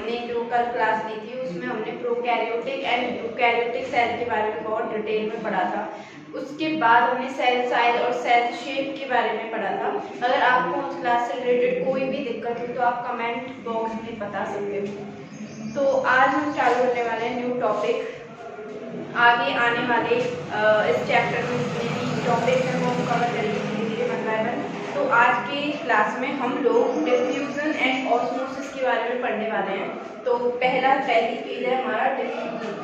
हमने जो कल क्लास ली थी उसमें हमने प्रोकैरियोटिक एंड यूकैरियोटिक सेल के बारे में बहुत डिटेल में पढ़ा था। उसके बाद हमने सेल साइज और सेल शेप के बारे में पढ़ा था। अगर आपको उस क्लास से रिलेटेड कोई भी दिक्कत हो तो आप कमेंट बॉक्स में बता सकते हो। तो आज हम चालू करने वाले हैं न्यू टॉपिक। आगे आने वाले इस चैप्टर में जितने भी टॉपिक हैं वो हम कवर करेंगे धीरे धीरे वन बाय वन। तो आज के क्लास में हम लोग डिफ्यूजन एंड ऑस्मोसिस के बारे में पढ़ने वाले हैं। तो पहली चीज है हमारा डिफ्यूजन।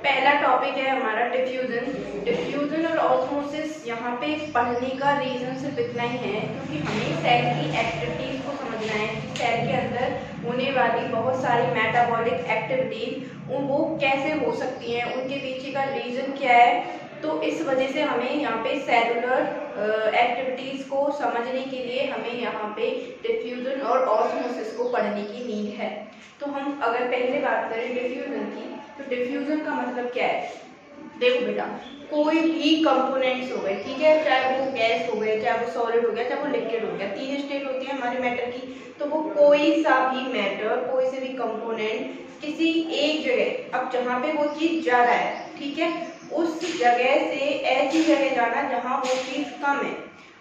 पहला टॉपिक है हमारा डिफ्यूजन और ऑस्मोसिस। यहाँ पे पढ़ने का रीजन सिर्फ इतना ही है क्योंकि हमें सेल की एक्टिविटीज को समझना है कि सेल के अंदर होने वाली बहुत सारी मेटाबॉलिक एक्टिविटीज वो कैसे हो सकती हैं, उनके पीछे का रीजन क्या है। तो इस वजह से हमें यहाँ पे सेलुलर एक्टिविटीज को समझने के लिए हमें यहाँ पे डिफ्यूजन और ऑस्मोसिस को पढ़ने की नीड है। तो हम अगर पहले बात करें डिफ्यूजन की, तो डिफ्यूजन का मतलब क्या है। देखो बेटा, कोई भी कंपोनेंट्स हो गए, ठीक है, चाहे वो गैस हो गए, चाहे वो सॉलिड हो गया, चाहे वो लिक्विड हो गया, तीन स्टेट होती है हमारे मैटर की। तो वो कोई सा भी मैटर, कोई से भी कंपोनेंट किसी एक जगह, अब जहाँ पे वो चीज ज्यादा है, ठीक है, उस जगह से ऐसी जगह जाना जहाँ वो चीज कम है।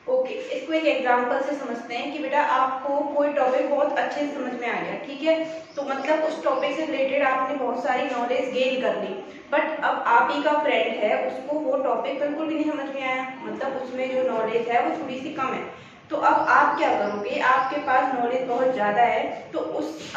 ओके, इसको एक एग्जांपल से समझते हैं कि बेटा आपको कोई टॉपिक बहुत अच्छे से समझ में आ गया, ठीक है, तो मतलब उस टॉपिक से रिलेटेड आपने बहुत सारी नॉलेज गेन कर ली, बट अब आप ही का फ्रेंड है, उसको वो टॉपिक बिल्कुल भी नहीं समझ में आया, मतलब उसमें जो नॉलेज है वो थोड़ी सी कम है। तो अब आप क्या करोगे, आपके पास नॉलेज बहुत ज़्यादा है, तो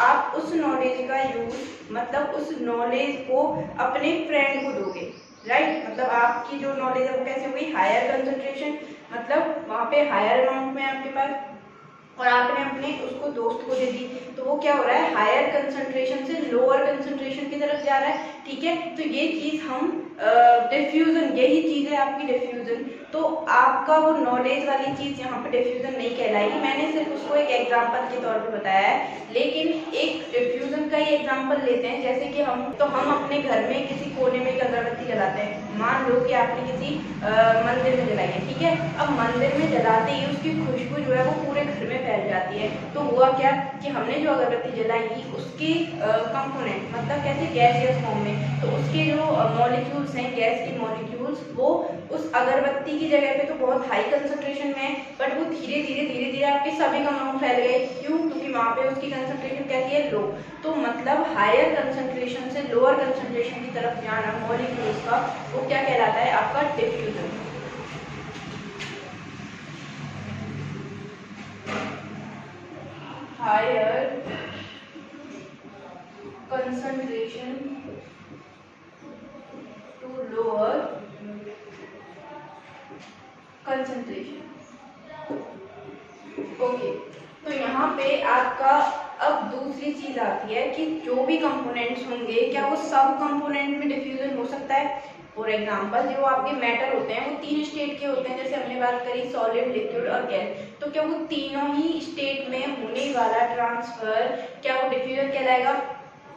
आप उस नॉलेज का यूज, मतलब उस नॉलेज को अपने फ्रेंड को दोगे, राइट। मतलब आपकी जो नॉलेज है वो कैसे होगी, हायर कंसंट्रेशन, मतलब वहाँ पे हायर अमाउंट में आपके पास, और आपने अपने उसको दोस्त को दे दी, तो वो क्या हो रहा है, हायर कंसंट्रेशन से लोअर कंसंट्रेशन की तरफ जा रहा है, ठीक है। तो ये चीज हम डिफ्यूजन, यही चीज है आपकी डिफ्यूजन। तो आपका वो नॉलेज वाली चीज यहाँ पे डिफ्यूजन नहीं कहलाएगी, मैंने सिर्फ उसको एक एग्जांपल के तौर पे बताया है। लेकिन एक डिफ्यूजन का ही एग्जांपल लेते हैं, जैसे कि हम अपने घर में किसी कोने में एक अगरबत्ती जलाते हैं। मान लो कि आपने किसी मंदिर में जलाई है, ठीक है। अब मंदिर में जलाते ही उसकी खुशबू जो है वो पूरे घर में फैल जाती है। तो हुआ क्या कि हमने जो अगरबत्ती जलाई उसके कंपोनेंट, मतलब कैसे, गैसियस फॉर्म में, तो उसके जो मॉलिक्यूल्स हैं, गैस के मॉलिक्यूल्स, वो उस अगरबत्ती की जगह पे तो बहुत हाई कंसंट्रेशन में है, बट वो धीरे धीरे आपके सभी कणों में फैल गए। क्यों? क्योंकि वहाँ पे उसकी कंसंट्रेशन कैसी है, लो। तो मतलब हायर कंसंट्रेशन से लोअर कंसंट्रेशन की तरफ जाना मॉलिक्यूल्स का, वो क्या कहलाता है, आपका diffusion. Higher concentration to lower concentration. Okay, तो यहाँ पे आपका अब दूसरी चीज आती है कि जो भी कंपोनेंट्स होंगे, क्या वो सब कंपोनेंट में डिफ्यूजन हो सकता है। फॉर एग्जाम्पल, जो आपके मैटर होते हैं वो तीन स्टेट के होते हैं, जैसे हमने बात करी सॉलिड, लिक्विड और गैस। तो क्या वो तीनों ही स्टेट में होने वाला ट्रांसफर, क्या वो डिफ्यूजन कहलाएगा?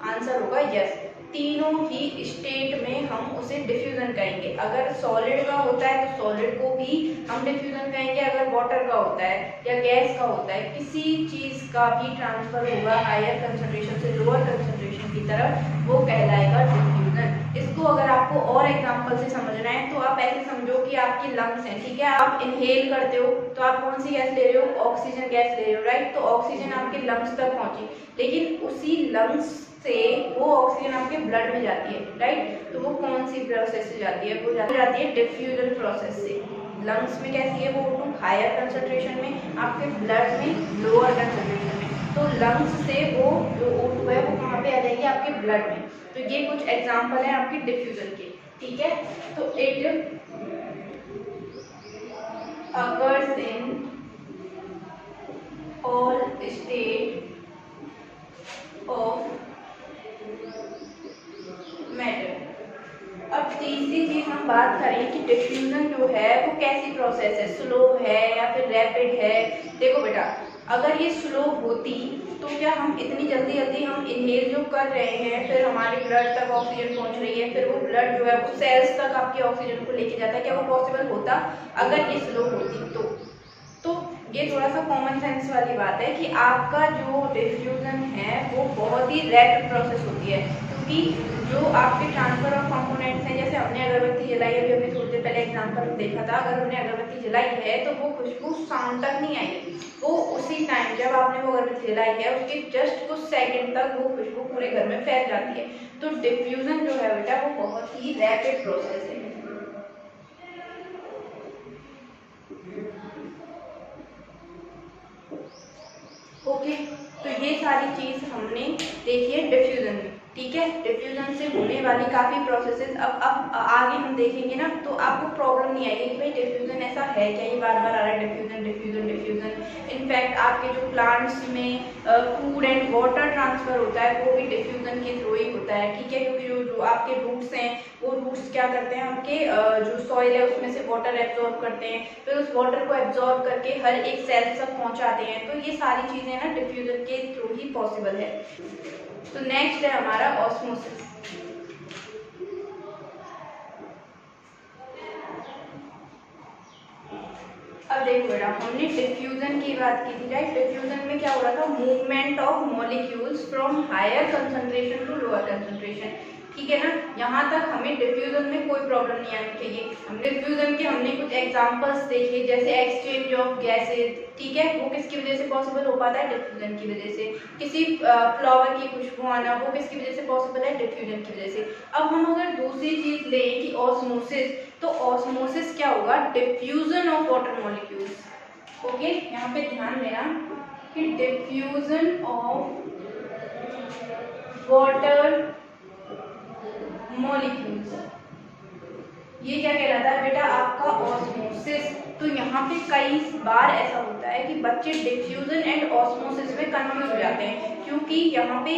आंसर होगा यस। तीनों ही स्टेट में हम उसे डिफ्यूजन कहेंगे। अगर सॉलिड का होता है तो सॉलिड को भी हम डिफ्यूजन कहेंगे, अगर वाटर का होता है या गैस का होता है, किसी चीज का भी ट्रांसफर होगा हायर कंसंट्रेशन से लोअर कंसंट्रेशन की तरफ, वो कहलाएगा डिफ्यूजन। इसको अगर आपको और एग्जांपल से समझना है तो आप ऐसे समझो कि आपकी लंग्स हैं, ठीक है, आप इनहेल करते हो तो आप कौन सी गैस ले रहे हो, ऑक्सीजन गैस ले रहे हो, राइट। तो ऑक्सीजन आपके लंग्स तक पहुंची, लेकिन उसी लंग्स से वो ऑक्सीजन आपके ब्लड में जाती है, राइट। तो वो कौन सी प्रोसेस से जाती है, वो जाती है डिफ्यूजन प्रोसेस से। लंग्स में कैसी है वो O2 हायर कंसंट्रेशन में, आपके ब्लड में लोअर कंसंट्रेशन में। तो लंग्स से वो जो O2 है वो कहाँ पे आ जाएगी, आपके ब्लड में। तो ये कुछ एग्जांपल है आपकी डिफ्यूजन के, ठीक है। तो it occurs in all state of matter. अब तीसरी चीज हम बात करें कि डिफ्यूजन जो है वो कैसी प्रोसेस है, स्लो है या फिर रैपिड है। देखो बेटा, अगर ये स्लो होती तो क्या हम इतनी जल्दी हम इनहेल जो कर रहे हैं, फिर हमारे ब्लड तक ऑक्सीजन पहुंच रही है, फिर वो ब्लड जो है वो सेल्स तक आपके ऑक्सीजन को लेके जाता है, क्या वो पॉसिबल होता अगर ये स्लो होती तो ये थोड़ा सा कॉमन सेंस वाली बात है कि आपका जो डिफ्यूजन है वो बहुत ही रैपिड प्रोसेस होती है, क्योंकि जो आपके ट्रांसफर ऑफ कंपोनेंट्स हैं, जैसे हमने अगरबत्ती जलाई, अभी हमने थोड़ी देर पहले एग्जांपल देखा था, अगर हमने अगरबत्ती जलाई है तो वो खुशबू शाम तक नहीं आएगी, वो उसी टाइम जब आपने वो अगरबत्ती जलाई है उसके जस्ट कुछ सेकंड तक वो खुशबू पूरे घर में फैल जाती है। तो डिफ्यूजन जो है बेटा वो बहुत ही रैपिड प्रोसेस है। ओके, तो ये सारी चीज हमने देखी है डिफ्यूजन में, ठीक है। डिफ्यूजन से होने वाली काफ़ी प्रोसेसेस अब आगे हम देखेंगे ना, तो आपको प्रॉब्लम नहीं आएगी कि भाई डिफ्यूजन ऐसा है क्या, ये बार बार आ रहा है डिफ्यूजन डिफ्यूजन डिफ्यूजन। इनफैक्ट आपके जो प्लांट्स में फूड एंड वाटर ट्रांसफर होता है वो भी डिफ्यूजन के थ्रू ही होता है, ठीक है, क्योंकि जो आपके रूट्स हैं वो रूट्स क्या करते हैं, आपके जो सॉइल है उसमें से वाटर एब्जॉर्ब करते हैं, फिर उस वाटर को एब्जॉर्ब करके हर एक सेल तक पहुंचाते हैं। तो ये सारी चीज़ें ना डिफ्यूजन के थ्रू ही पॉसिबल है। तो नेक्स्ट है हमारा ऑस्मोसिस। अब देखो बेटा, हमने डिफ्यूजन की बात की थी, राइट। डिफ्यूजन में क्या हो रहा था, movement of molecules from higher concentration to lower concentration, ठीक है ना। यहाँ तक हमें डिफ्यूजन में कोई प्रॉब्लम नहीं आनी चाहिए। हम डिफ्यूजन के हमने कुछ एग्जांपल्स देखे, जैसे एक्सचेंज ऑफ गैसेज, ठीक है, वो किसकी वजह से पॉसिबल हो पाता है, डिफ्यूजन की वजह से। किसी फ्लावर की खुशबू आना, वो किसकी वजह से पॉसिबल है, डिफ्यूजन की वजह से। अब हम अगर दूसरी चीज लें कि ऑस्मोसिस, तो ऑस्मोसिस क्या होगा, diffusion of water molecules. Okay, यहाँ पे ध्यान देना कि डिफ्यूजन ऑफ वाटर मॉलिक्यूल्स, ये क्या कहलाता है बेटा, आपका ऑस्मोसिस। तो यहाँ पे कई बार ऐसा होता है कि बच्चे डिफ्यूजन एंड ऑस्मोसिस में कंफ्यूज हो जाते हैं, क्योंकि यहाँ पे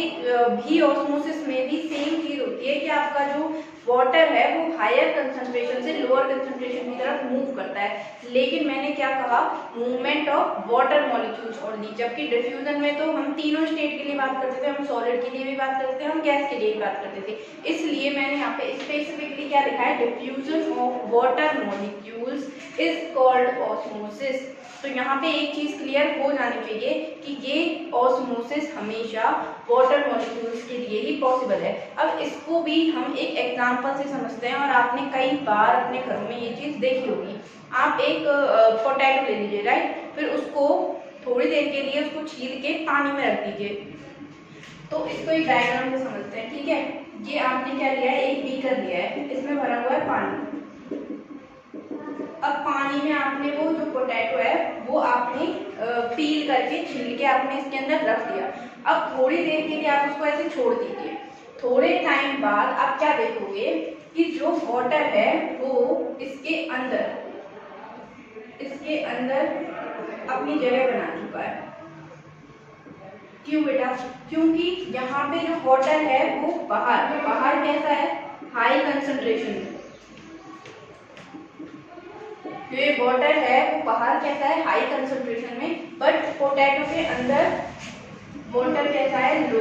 भी ऑस्मोसिस में भी सेम चीज होती है कि आपका जो वाटर है वो हायर कंसंट्रेशन से लोअर कंसंट्रेशन की तरफ मूव करता है, लेकिन मैंने क्या कहा, movement of water molecules only. जबकि डिफ्यूजन में तो हम तीनों स्टेट के लिए बात करते थे, हम सॉलिड के लिए भी बात करते थे, हम गैस के लिए भी बात करते थे, इसलिए मैंने यहाँ पे स्पेसिफिकली क्या लिखा है, diffusion of water molecules is called osmosis. तो यहाँ पे एक चीज क्लियर हो जानी चाहिए कि ये ऑस्मोसिस हमेशा वाटर मॉलिक्यूल्स के लिए ही पॉसिबल है। अब इसको भी हम एक एग्जांपल से समझते हैं, और आपने कई बार अपने घरों में ये चीज देखी होगी। आप एक पोटैटो ले लीजिए, राइट, फिर उसको थोड़ी देर के लिए उसको छील के पानी में रख दीजिए। तो इसको एक डायग्राम से समझते हैं, ठीक है। ये आपने क्या लिया है, एक बीकर लिया है, इसमें भरा हुआ है पानी। अब पानी में आपने वो जो पोटैटो है वो आपने पील करके छील के आपने इसके अंदर रख दिया। अब थोड़ी देर के लिए आप उसको ऐसे छोड़ दीजिए। थोड़े टाइम बाद आप क्या देखोगे कि जो वाटर है वो इसके अंदर अपनी जगह बना चुका है। क्यों बेटा, क्योंकि यहाँ पे जो वाटर है वो बाहर कैसा है, हाई कंसंट्रेशन में। जो ये वाटर है वो बाहर कैसा है, हाई कंसंट्रेशन में, बट पोटैटो के अंदर वाटर कैसा है, लो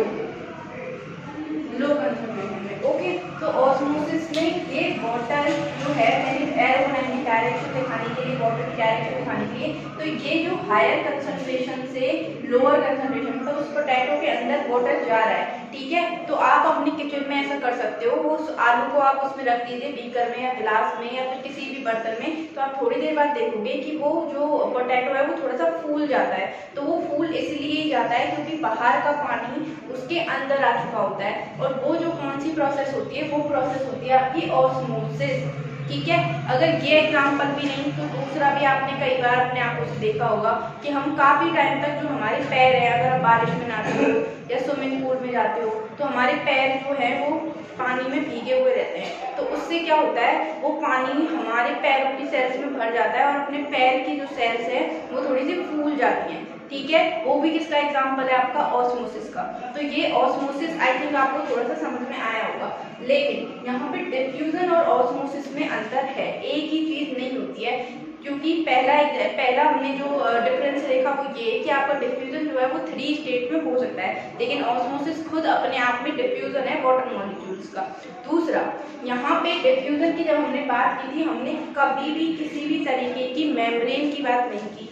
कंसंट्रेशन में। ओके, तो ऑस्मोसिस में ये वाटर जो है, मैंने एरो बनाई डायरेक्शन दिखाने के लिए, वाटर की डायरेक्शन दिखाने के लिए, तो ये जो हायर कंसंट्रेशन से लोअर कंसंट्रेशन, तो उस पोटैटो के अंदर वाटर जा रहा है, ठीक है। तो आप अपने किचन में ऐसा कर सकते हो, वो आलू को आप उसमें रख दीजिए, बीकर में या गिलास में या फिर किसी भी बर्तन में, तो आप थोड़ी देर बाद देखोगे कि वो जो पोटैटो है वो थोड़ा सा फूल जाता है। तो वो फूल इसलिए ही जाता है क्योंकि बाहर का पानी उसके अंदर आ चुका होता है, और वो जो कौन सी प्रोसेस होती है, वो प्रोसेस होती है आपकी ऑस्मोसिस, ठीक है। अगर ये एग्जाम्पल भी नहीं तो दूसरा भी आपने कई बार अपने आंखों से देखा होगा कि हम काफ़ी टाइम तक जो हमारे पैर हैं, अगर आप बारिश में नहाते हो या स्विमिंग पूल में जाते हो तो हमारे पैर जो है वो पानी में भीगे हुए रहते हैं। तो उससे क्या होता है, वो पानी हमारे पैरों की सेल्स में भर जाता है और अपने पैर की जो सेल्स है वो थोड़ी सी फूल जाती हैं, ठीक है। वो भी किसका एग्जाम्पल है, आपका ऑस्मोसिस का। तो ये ऑस्मोसिस आई थिंक आपको थोड़ा सा समझ में आया होगा, लेकिन यहाँ पे डिफ्यूजन और ऑस्मोसिस में अंतर है, एक ही चीज नहीं होती है। क्योंकि पहला हमने जो डिफरेंस देखा वो ये कि आपका डिफ्यूजन जो है वो 3 स्टेट में हो सकता है, लेकिन ऑस्मोसिस खुद अपने आप में डिफ्यूजन है वाटर मॉलिक्यूल्स का। दूसरा, यहाँ पे डिफ्यूजन की जब हमने बात की थी, हमने कभी भी किसी भी तरीके की मेम्ब्रेन की बात नहीं की,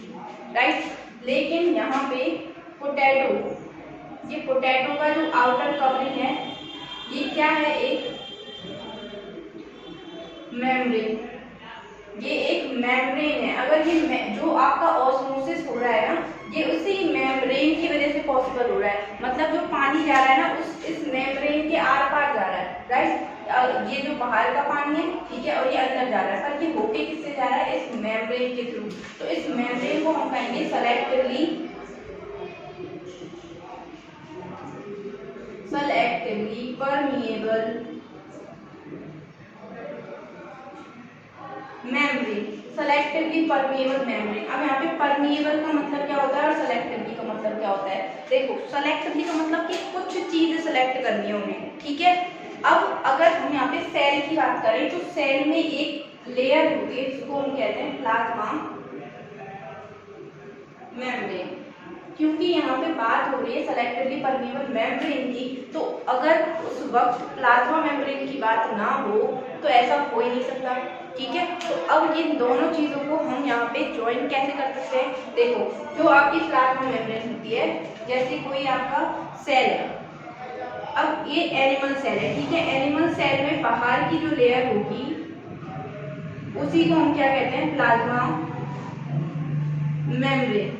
राइट। लेकिन यहाँ पे पोटैटो, ये पोटैटो का जो आउटर कवरिंग है ये क्या है, एक मेम्ब्रेन, ये एक मेम्ब्रेन है। अगर ये जो आपका ऑस्मोसिस हो रहा है ना, ये उसी मेम्ब्रेन की वजह से पॉसिबल हो रहा है। मतलब जो पानी जा रहा है ना इस मेम्ब्रेन के आर पार जा रहा है, राइट। ये जो बाहर का पानी है, ठीक है, और ये अंदर जा रहा है, पर ये होके किससे जा रहा है, इस मेम्ब्रेन के थ्रू। तो इस मेम्ब्रेन को हम कहेंगे selectively permeable membrane, selectively permeable membrane. अब यहाँ पे परमिएबल का मतलब क्या होता है और सेलेक्टिवली का मतलब क्या होता है। देखो, सेलेक्टिवली का मतलब कि कुछ चीजें सेलेक्ट करनी है उन्हें, ठीक है। अब अगर हम यहाँ पे सेल की बात करें तो सेल में एक लेयर होती है जिसको हम कहते हैं प्लाज्मा मेम्ब्रेन। क्योंकि यहाँ पे बात हो रही है सेलेक्टिवली परमिएबल मेम्ब्रेन की, तो अगर उस वक्त प्लाज्मा मेम्ब्रेन की बात ना हो तो ऐसा हो ही नहीं सकता, ठीक है। तो अब ये दोनों चीज़ों को हम यहाँ पे ज्वाइन कैसे कर सकते हैं। देखो, जो आपकी प्लाज्मा मेम्ब्रेन होती है, जैसे कोई आपका सेल है, अब ये एनिमल सेल है, ठीक है। एनिमल सेल में बाहर की जो लेयर होगी उसी को हम क्या कहते हैं, प्लाज्मा मेम्ब्रेन।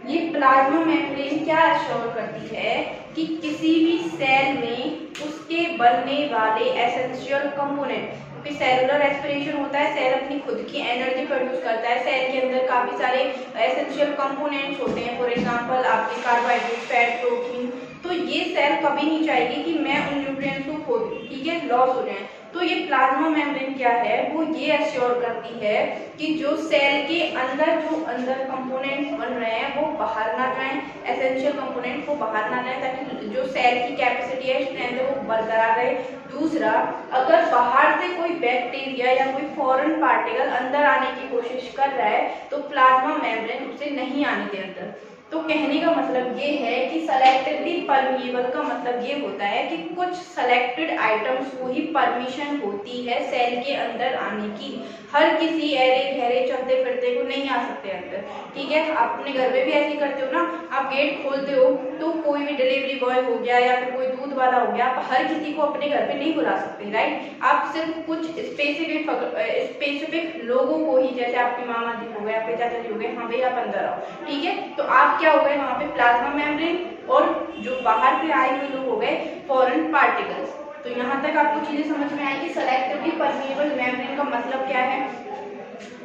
ये प्लाज्मा मेम्ब्रेन क्या एश्योर करती है कि किसी भी सेल में उसके बनने वाले एसेंशियल कंपोनेंट, क्योंकि सेलुलर रेस्पिरेशन होता है, सेल अपनी खुद की एनर्जी प्रोड्यूस करता है, सेल के अंदर काफी सारे एसेंशियल कंपोनेंट्स होते हैं, फॉर एग्जांपल आपके कार्बोहाइड्रेट, फैट, प्रोटीन। तो ये सेल कभी नहीं चाहेगी कि मैं उन न्यूट्रिएंट्स को खो दूं, ठीक है, लॉस हो जाए। तो ये प्लाज्मा मेम्ब्रेन क्या है, वो ये एश्योर करती है कि जो सेल के अंदर जो अंदर कंपोनेंट्स बन रहे हैं वो बाहर ना जाएं, एसेंशियल कंपोनेंट वो बाहर ना जाएं, ताकि जो सेल की कैपेसिटी है, स्ट्रेंथ है, वो बरकरार रहे। दूसरा, अगर बाहर से कोई बैक्टीरिया या कोई फॉरेन पार्टिकल अंदर आने की कोशिश कर रहा है तो प्लाज्मा मेम्ब्रेन उसे नहीं आने दे अंदर। तो कहने का मतलब ये है कि सेलेक्टिवली परमिएबल का मतलब ये होता है कि कुछ सेलेक्टेड आइटम्स को ही परमिशन होती है सेल के अंदर आने की। हर किसी ऐरे गहरे चलते फिरते को नहीं आ सकते अंदर, ठीक है। आप अपने घर में भी ऐसे करते हो ना, आप गेट खोलते हो तो कोई भी डिलीवरी बॉय हो गया या फिर कोई दूध वाला हो गया, आप हर किसी को अपने घर पे नहीं बुला सकते, राइट। आप सिर्फ कुछ स्पेसिफिक लोगों को ही, जैसे आपके मामा जी हो गए, आपके चाचा जी हो गए, हाँ भाई आप अंदर आओ, ठीक है। तो आप क्या हो गए वहाँ पे प्लाज्मा मेम्ब्रेन, और जो बाहर से आए हुए लोग हो गए फॉरेन पार्टिकल्स। तो यहाँ तक आपको चीजें समझ में आई कि सेलेक्टिवली परमिएबल मेम्ब्रेन का मतलब क्या है।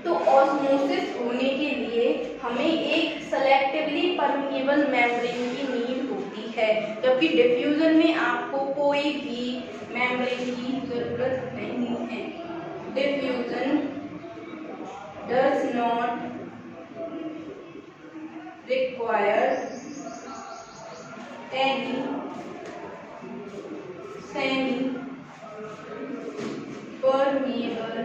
तो ऑस्मोसिस होने के लिए हमें एक सेलेक्टिवली परमिएबल मेम्ब्रेन की नीड होती है, जबकि डिफ्यूजन में आपको कोई भी मेम्ब्रेन की जरूरत नहीं है। Diffusion does not require any semi permeable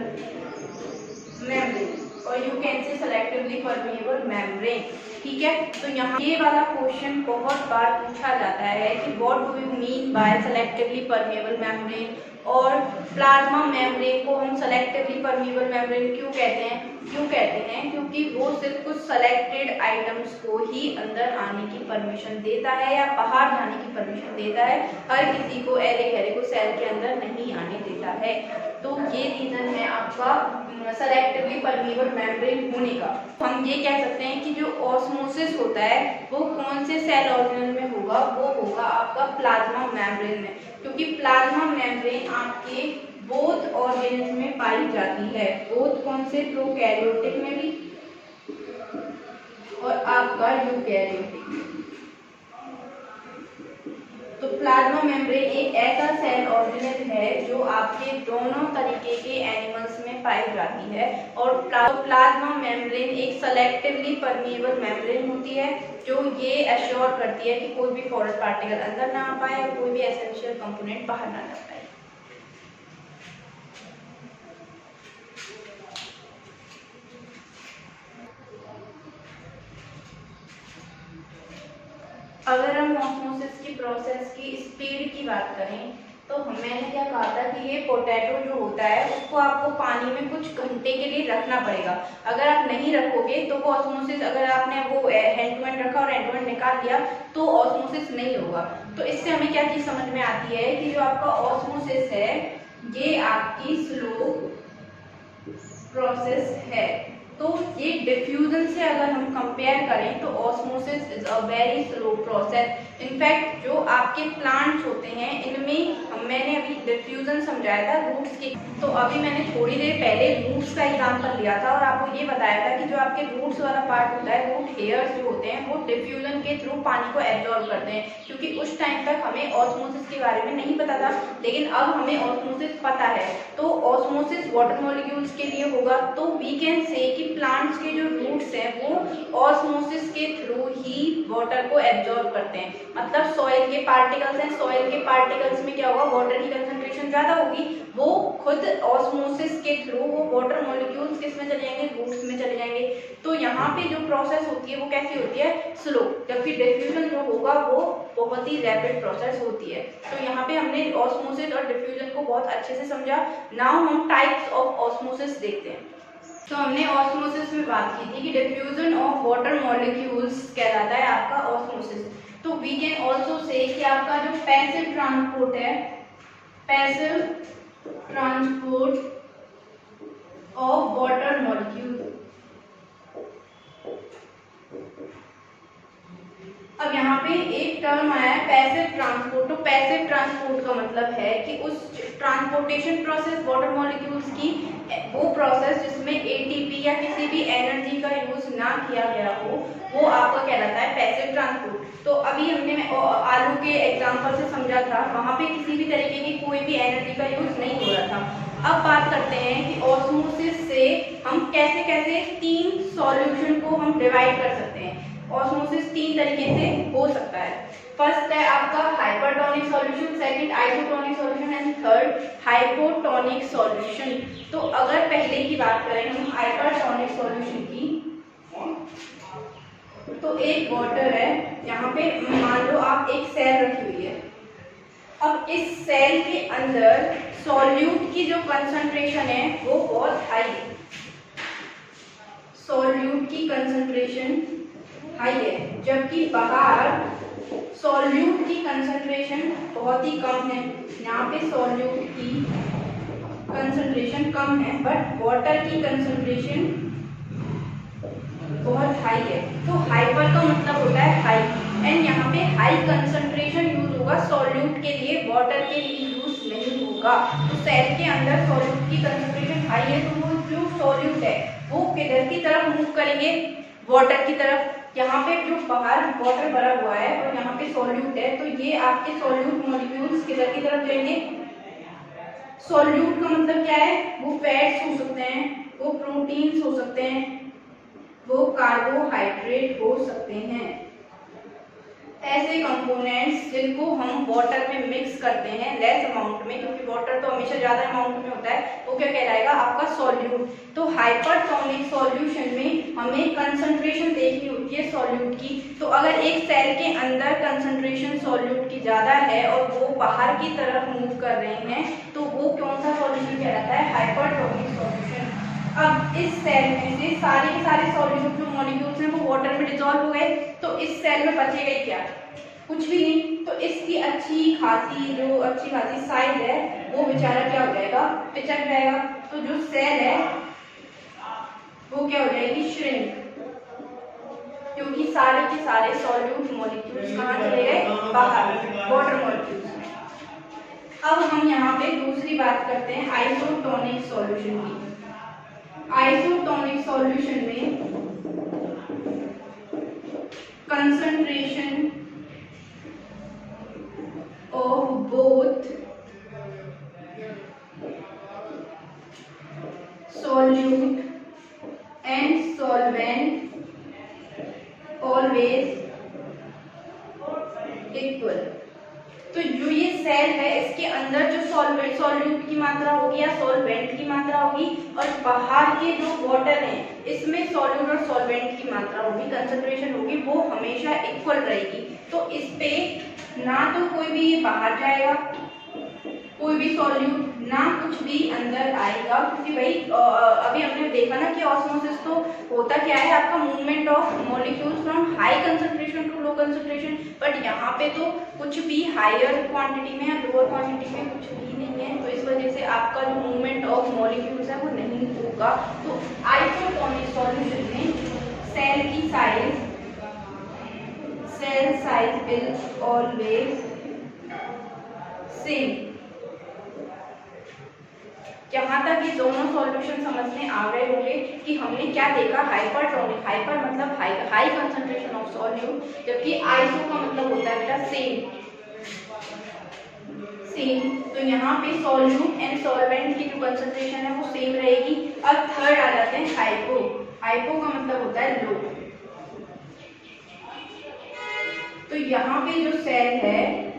membrane और you can say selectively permeable membrane, ठीक है। तो यहाँ ये वाला क्वेश्चन बहुत बार पूछा जाता है कि what do you mean by selectively permeable membrane, और प्लाज्मा मेम्ब्रेन को हम सेलेक्टिवली परमेबल मेम्ब्रेन क्यों कहते हैं। क्योंकि वो सिर्फ कुछ सेलेक्टेड आइटम्स को ही अंदर आने की परमिशन देता है या बाहर जाने की परमिशन देता है, हर किसी को ऐरे गहरे को सेल के अंदर नहीं आने देता है। तो ये रीजन है आपका सेलेक्टिवली परमेबल मेम्ब्रेन होने का। हम ये कह सकते हैं कि जो ऑस्मोसिस होता है वो कौन से सेल ऑर्गेनल में होगा, वो होगा आपका प्लाज्मा मेम्ब्रेन में, क्योंकि प्लाज्मा मेम्ब्रेन आपके बोथ ऑर्गेनल्स में पाई जाती है, बोथ कौन से, प्रोकैरियोटिक में भी और आपका यूकैरियोटिक में। तो प्लाज्मा मेम्ब्रेन एक ऐसा सेल ऑर्गेनल है जो आपके दोनों तरीके के एनिमल्स में पाई जाती है, और प्लाज्मा मेम्ब्रेन एक सेलेक्टिवली परमेबल मेम्ब्रेन होती है जो ये एश्योर करती है कि कोई भी फॉरेन पार्टिकल अंदर ना आ पाए और कोई भी एसेंशियल कंपोनेंट बाहर ना जा पाए। अगर हम ऑस्मोसिस की प्रोसेस की स्पीड की बात करें तो मैंने क्या कहा था कि ये पोटैटो जो होता है उसको आपको पानी में कुछ घंटे के लिए रखना पड़ेगा। अगर आप नहीं रखोगे तो वो ऑस्मोसिस, अगर आपने वो हैंड टू हैंड रखा और हैंड टू हैंड निकाल दिया तो ऑस्मोसिस नहीं होगा। तो इससे हमें क्या चीज़ समझ में आती है कि जो आपका ऑस्मोसिस है ये आपकी स्लो प्रोसेस है। तो ये डिफ्यूजन से अगर हम कंपेयर करें तो osmosis is a very slow process. In fact जो आपके प्लांट्स होते हैं इनमें मैंने अभी डिफ्यूजन समझाया था रूट्स के, तो अभी मैंने थोड़ी देर पहले रूट्स का एग्जांपल लिया था और आपको ये बताया था कि जो आपके रूट्स वाला पार्ट होता है, रूट हेयर्स जो होते हैं वो डिफ्यूजन के थ्रू पानी को एब्जॉर्ब करते हैं। क्योंकि उस टाइम तक हमें ऑस्मोसिस के बारे में नहीं पता था, लेकिन अब हमें ऑस्मोसिस पता है। तो ऑस्मोसिस वाटर मॉलिक्यूल्स के लिए होगा, तो वी कैन से कि प्लांट्स के जो रूट्स हैं वो ऑस्मोसिस के थ्रू ही वाटर को एब्जॉर्ब करते हैं। मतलब सॉइल के पार्टिकल्स हैं, सॉइल के पार्टिकल्स में क्या होगा, वाटर की कंसंट्रेशन ज़्यादा होगी, वो खुद ऑस्मोसिस के थ्रू वो वाटर मॉलिक्यूल्स किस में चले जाएंगे, रूट्स में चले जाएंगे। तो यहाँ पे जो प्रोसेस होती है वो कैसी होती है, स्लो, जबकि डिफ्यूजन जो होगा वो बहुत ही रैपिड प्रोसेस होती है। तो यहाँ पे हमने ऑस्मोसिस और डिफ्यूजन को बहुत अच्छे से समझा। नाउ हम टाइप्स ऑफ ऑस्मोसिस देखते हैं। तो हमने ऑस्मोसिस में बात की थी कि डिफ्यूजन ऑफ वाटर मॉलिक्यूल्स कहलाता है आपका ऑस्मोसिस। तो वी कैन ऑल्सो से कि आपका जो पैसिव ट्रांसपोर्ट है, passive transport of water molecule. अब यहाँ पे एक टर्म आया है पैसिव ट्रांसपोर्ट। तो पैसिव ट्रांसपोर्ट का मतलब है कि उस ट्रांसपोर्टेशन प्रोसेस वाटर मॉलिक्यूल्स की वो प्रोसेस जिसमें एटीपी या किसी भी एनर्जी का यूज ना किया गया हो, वो आपका कहलाता है पैसिव ट्रांसपोर्ट। तो अभी हमने आलू के एग्जांपल से समझा था, वहाँ पे किसी भी तरीके की कोई भी एनर्जी का यूज नहीं हो रहा था। अब बात करते हैं कि ऑस्मोसिस से हम कैसे कैसे तीन सॉल्यूशन को हम डिवाइड कर सकते हैं। ऑस्मोसिस तीन तरीके से हो सकता है। फर्स्ट है आपका hypertonic solution, second isotonic solution and third hypotonic solution. तो अगर पहले की बात करें हम हाइपरटोनिक सॉल्यूशन की, तो एक वाटर है, यहाँ पे मान लो आप एक सेल रखी हुई है। अब इस सेल के अंदर सॉल्यूट की जो कंसंट्रेशन है वो बहुत हाई है, सॉल्यूट की कंसंट्रेशन हाई है, जबकि बाहर सॉल्यूट की कंसंट्रेशन बहुत ही कम है। यहाँ पे सॉल्यूट की कंसंट्रेशन कम है बट वाटर की कंसंट्रेशन बहुत हाई है। तो हाइपर का मतलब होता है हाई, एंड यहाँ पे हाई कंसंट्रेशन यूज होगा सॉल्यूट के लिए, वाटर के लिए यूज नहीं होगा। तो सेल के अंदर सॉल्यूट की कंसंट्रेशन हाई है, तो वो जो सॉल्यूट है वो किधर की तरफ मूव करेंगे, वाटर की तरफ। यहाँ पे जो बाहर वाटर भरा हुआ है और यहाँ पे सॉल्यूट है, तो ये आपके सॉल्यूट मॉलिक्यूल्स किधर की तरफ जाएंगे, सॉल्यूट का मतलब क्या है, वो फैट्स हो सकते हैं, वो प्रोटीन्स हो सकते हैं, वो कार्बोहाइड्रेट हो सकते हैं। ऐसे कंपोनेंट्स जिनको हम वाटर में मिक्स करते हैं लेस अमाउंट में, क्योंकि वाटर तो हमेशा ज्यादा अमाउंट में होता है, वो क्या कहलाएगा आपका सॉल्यूट। तो हाइपरटोनिक सॉल्यूशन में हमें कंसंट्रेशन देखनी होती है सॉल्यूट की। तो अगर एक सेल के अंदर कंसंट्रेशन सॉल्यूट की ज्यादा है और वो बाहर की तरफ मूव कर रहे हैं, तो वो कौन सा सॉल्यूशन कहलाता है, हाइपरटोनिक सॉल्यूशन। अब इस सेल में से सारे के सारे सॉल्यूट जो मॉलिक्यूल्स हैं वो वाटर में डिसॉल्व हो गए, तो इस सेल में बचेगा क्या, कुछ भी नहीं। तो इसकी अच्छी खासी साइज है वो बेचारा क्या हो जाएगा, पिचक जाएगा। तो जो सेल है वो क्या हो जाएगी, श्रिंक, क्योंकि सारे के सारे सॉल्यूट मॉलिक्यूल्स कहाँ चले गए, बाहर, वाटर मॉलिक्यूल्स। अब हम यहाँ पे दूसरी बात करते हैं आइसोटोनिक सॉल्यूशन की। आइसोटोनिक सॉल्यूशन में concentration of both solute and solvent always equal. तो जो ये सेल है इसके अंदर जो सॉल्यूट की मात्रा होगी या सॉल्वेंट की मात्रा होगी, और बाहर के जो वाटर हैं इसमें सॉल्यूट और सॉल्वेंट की मात्रा होगी, कंसंट्रेशन होगी, वो हमेशा इक्वल रहेगी। तो इस पे ना तो कोई भी बाहर जाएगा, कोई भी सॉल्यूट, ना कुछ भी अंदर आएगा, क्योंकि भाई अभी हमने देखा ना कि ऑस्मोसिस तो होता क्या है, आपका movement of molecules from high concentration to low concentration. But यहाँ पे तो कुछ भी हायर क्वांटिटी में या लोअर क्वांटिटी में कुछ भी नहीं है, तो इस वजह से आपका जो मूवमेंट ऑफ मॉलिक्यूल्स है वो नहीं होगा। तो आइसोटोनिक सॉल्यूशन में सेल की size, cell size will always same. यहाँ तक ये दोनों सॉल्यूशन समझ में आ रहे होंगे कि हमने क्या देखा, हाइपरटोनिक, हाइपर मतलब हाई कंसंट्रेशन ऑफ सॉल्यूट, जबकि आइसो का मतलब होता है बेटा सेम। तो यहाँ पे सॉल्यूट एंड सॉल्वेंट की जो कंसंट्रेशन है वो सेम रहेगी। अब थर्ड आ जाते हैं हाइपो। हाइपो का मतलब होता है लो। तो यहाँ पे जो सेल है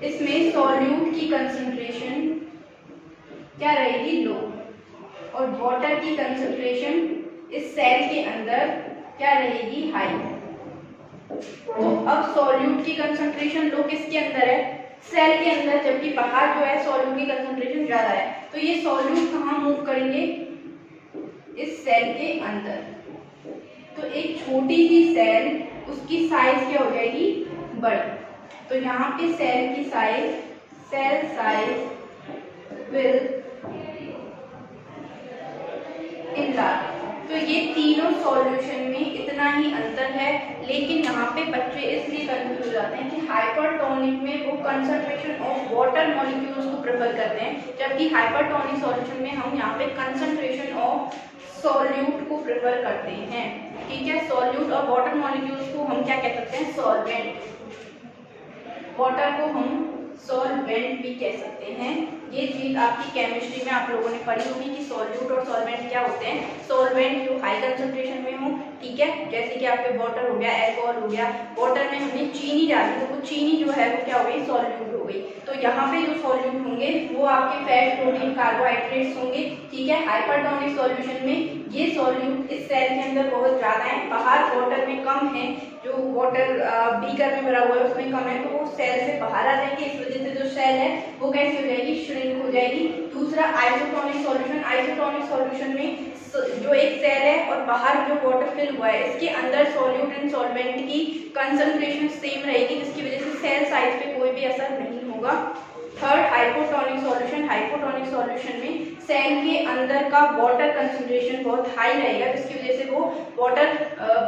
इसमें सॉल्यूट की कंसंट्रेशन क्या रहेगी, लो, और वाटर की कंसंट्रेशन इस सेल के अंदर क्या रहेगी, हाई। तो अब सॉल्यूट की कंसंट्रेशन लो किसके अंदर है, सेल के अंदर, जबकि बाहर जो है सॉल्यूट की कंसंट्रेशन ज्यादा है। तो ये सॉल्यूट कहाँ मूव करेंगे, इस सेल के अंदर। तो एक छोटी सी सेल, उसकी साइज क्या हो जाएगी, बड़ी। तो यहाँ पे सेल की size, cell size will enlarge. तो ये तीनों सॉल्यूशन में इतना ही अंतर है, लेकिन यहाँ पे बच्चे इसलिए कंफ्यूज हो जाते हैं कि हाइपरटोनिक में वो कंसंट्रेशन ऑफ वाटर मॉलिक्यूल्स को प्रेफर करते हैं, जबकि हाइपरटोनिक सॉल्यूशन में हम यहाँ पे कंसंट्रेशन ऑफ सॉल्यूट को प्रेफर करते हैं। ठीक है, सॉल्यूट और वाटर मॉलिक्यूल्स को हम क्या कह सकते हैं, सॉल्वेंट। वाटर को हम सॉल्वेंट भी कह सकते हैं। ये चीज आपकी केमिस्ट्री में आप लोगों ने पढ़ी होगी कि सॉल्यूट और सॉल्वेंट क्या होते हैं। सॉल्वेंट जो हाई कंसंट्रेशन में हो, ठीक है, जैसे कि आपके वाटर हो गया, अल्कोहल हो गया। वाटर में हमने चीनी डाली तो वो चीनी जो है वो क्या हो गई, सॉल्यूट हो गई। तो यहाँ पे जो सॉल्यूट होंगे वो आपके फैट, प्रोटीन, कार्बोहाइड्रेट्स होंगे। ठीक है, हाइपरटोनिक सॉल्यूशन में ये सॉल्यूट इस सेल के अंदर बहुत ज्यादा है, बाहर वाटर में कम है, जो वाटर बीकर में भरा हुआ है उसमें कम है, तो वो सेल से बाहर आ जाएंगे। इस वजह से जो सेल है वो कैसी हो जाएगी, श्रिंक हो जाएगी। दूसरा आइसोटोनिक सॉल्यूशन। आइसोटोनिक सॉल्यूशन में जो एक सेल है और बाहर जो वाटर फिल हुआ है, इसके अंदर सॉल्यूट एंड सॉल्वेंट की कंसंट्रेशन सेम रहेगी, जिसकी वजह से सेल साइज पे कोई भी असर नहीं होगा। Third hypotonic solution. Hypotonic solution में सेल के अंदर का वाटर कंसंट्रेशन बहुत हाई रहेगा, जिसकी वजह से वो वाटर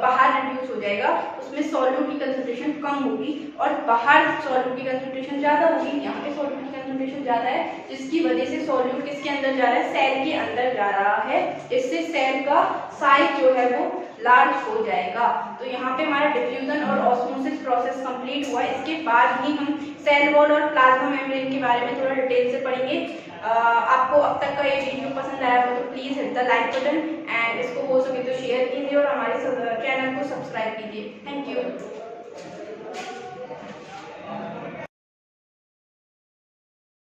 बाहर रिड्यूस हो जाएगा, उसमें सॉल्यूट की कंसंट्रेशन कम होगी और बाहर सॉल्यूट की कंसंट्रेशन ज्यादा होगी। यहाँ पे सॉल्यूट की कंसंट्रेशन ज्यादा है, जिसकी वजह से सॉल्यूट किसके अंदर जा रहा है, सेल के अंदर जा रहा है, इससे सेल का साइज जो है वो लार्ज हो जाएगा। तो यहाँ पे हमारा डिफ्यूजन और ऑस्मोसिस प्रोसेस कंप्लीट हुआ। इसके बाद ही हम सेल वॉल और प्लाज्मा मेम्ब्रेन के बारे में थोड़ा डिटेल से पढ़ेंगे। आपको अब तक का ये वीडियो पसंद आया हो तो please hit the like button and इसको हो सके तो शेयर कीजिए और हमारे चैनल को सब्सक्राइब कीजिए। Thank you.